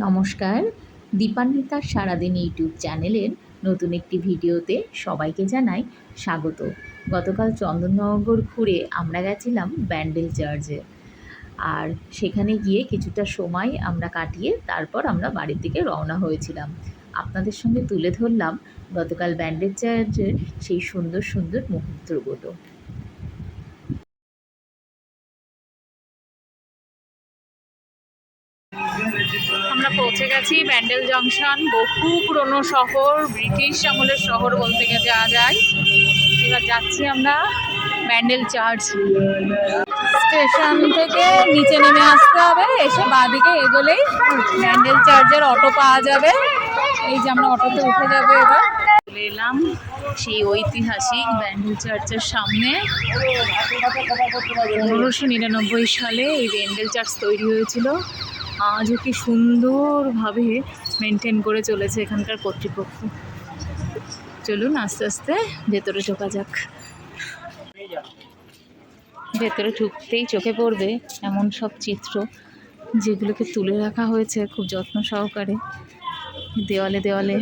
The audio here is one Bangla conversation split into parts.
নমস্কার, দীপান্বিতার সারাদিন ইউটিউব চ্যানেলের নতুন একটি ভিডিওতে সবাইকে জানাই স্বাগত। গতকাল চন্দননগর ঘুরে আমরা গেছিলাম ব্যান্ডেল চার্চে। আর সেখানে গিয়ে কিছুটা সময় আমরা কাটিয়ে তারপর আমরা বাড়ির দিকে রওনা হয়েছিলাম। আপনাদের সঙ্গে তুলে ধরলাম গতকাল ব্যান্ডেল চার্চের সেই সুন্দর সুন্দর মুহূর্তগুলো। আমরা পৌঁছে গেছি ব্যান্ডেল জংশন, বহু পুরনো শহর, ব্রিটিশ আমলের শহর বলতে যাওয়া যায়। এবার যাচ্ছি আমরা ব্যান্ডেল চার্চ। স্টেশন থেকে নিচে নেমে আসতে হবে, এসে বাঁদিকে এগোলেই ব্যান্ডেল চার্চের অটো পাওয়া যাবে। এই যে আমরা অটোতে উঠে যাবো। এবার চলে এলাম সেই ঐতিহাসিক ব্যান্ডেল চার্চের সামনে। 1599 সালে এই ব্যান্ডেল চার্চ তৈরি হয়েছিল। আজও কি সুন্দরভাবে মেনটেন করে চলেছে এখানকার কর্তৃপক্ষ। চলুন আস্তে আস্তে ভেতরে ঢোকা যাক। ভেতরে ঢুকতেই চোখে পড়বে এমন সব চিত্র যেগুলোকে তুলে রাখা হয়েছে খুব যত্ন সহকারে। দেওয়ালে দেওয়ালে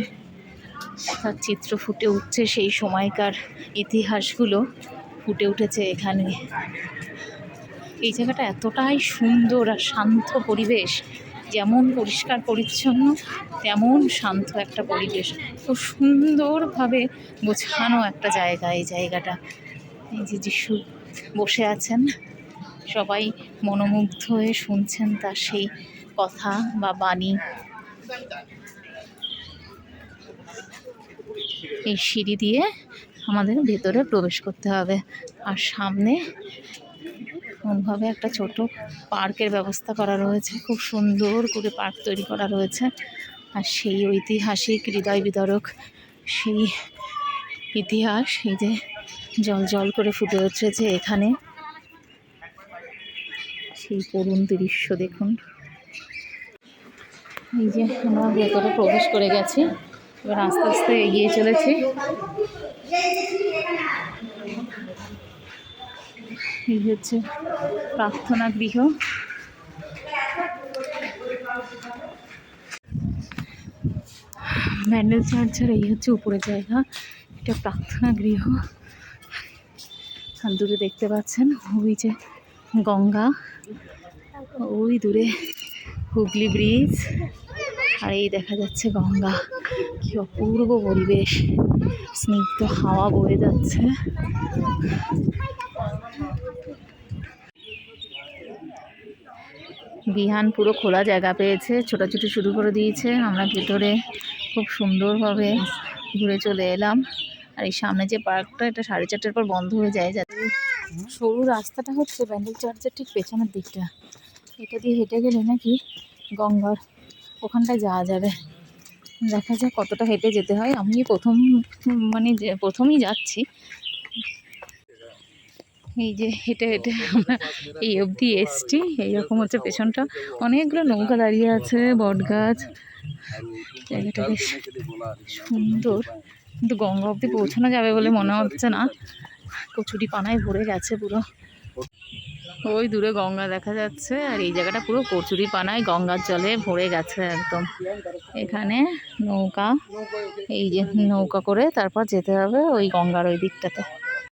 তার চিত্র ফুটে উঠছে, সেই সময়কার ইতিহাসগুলো ফুটে উঠেছে এখানে। এই জায়গাটা এতটাই সুন্দর আর শান্ত পরিবেশ, যেমন পরিষ্কার পরিচ্ছন্ন তেমন শান্ত একটা পরিবেশ। খুব সুন্দরভাবে গোছানো একটা জায়গা এই জায়গাটা। এই যে যিশু বসে আছেন, সবাই মনোমুগ্ধ হয়ে শুনছেন তার সেই কথা বা বাণী। এই সিঁড়ি দিয়ে আমাদের ভেতরে প্রবেশ করতে হবে। আর সামনে এমনভাবে একটা ছোট পার্কের ব্যবস্থা করা রয়েছে, খুব সুন্দর করে পার্ক তৈরি করা রয়েছে। আর সেই ঐতিহাসিক হৃদয় বিদারক সেই ইতিহাস এই যে জল জল করে ফুটে উঠেছে এখানে। সেই করুণ দৃশ্য দেখুন। এই যে আমরা ভেতরে প্রবেশ করে গেছি, এবার আস্তে আস্তে এগিয়ে চলেছি। এই হচ্ছে প্রার্থনা গৃহ। ব্যান্ডেল চার্চের এই হচ্ছে উপরে জায়গা, এটা প্রার্থনা গৃহ। আর দূরে দেখতে পাচ্ছেন ওই যে গঙ্গা, ওই দূরে হুগলি ব্রিজ, আর এই দেখা যাচ্ছে গঙ্গা। কি অপূর্ব পরিবেশ, স্নিগ্ধ হাওয়া বয়ে যাচ্ছে। বিহান পুরো খোলা জায়গা পেয়েছে, ছোটাছুটি শুরু করে দিয়েছে। আমরা ভেতরে খুব সুন্দরভাবে ঘুরে চলে এলাম। আর এই সামনে যে পার্কটা, এটা 4:30টার পর বন্ধ হয়ে যায়। যাতে সরু রাস্তাটা হচ্ছে ব্যান্ডেল চার্চের ঠিক পেছনের দিকটা, এটা দিয়ে হেঁটে গেলে নাকি গঙ্গার ওখানটায় যাওয়া যাবে। দেখা যাক কতটা হেঁটে যেতে হয়। আমি প্রথমেই যাচ্ছি। এই যে হেঁটে হেঁটে আমরা এই অবধি এসছি। এইরকম হচ্ছে পেছনটা, অনেকগুলো নৌকা দাঁড়িয়ে আছে, বট গাছ। জায়গাটা বেশ সুন্দর, কিন্তু গঙ্গা অবধি পৌঁছানো যাবে বলে মনে হচ্ছে না। কচুরি পানায় ভরে গেছে পুরো। ওই দূরে গঙ্গা দেখা যাচ্ছে, আর এই জায়গাটা পুরো কচুরি পানায় গঙ্গার জলে ভরে গেছে একদম। এখানে নৌকা, এই যে নৌকা করে তারপর যেতে হবে ওই গঙ্গার ওই দিকটাতে।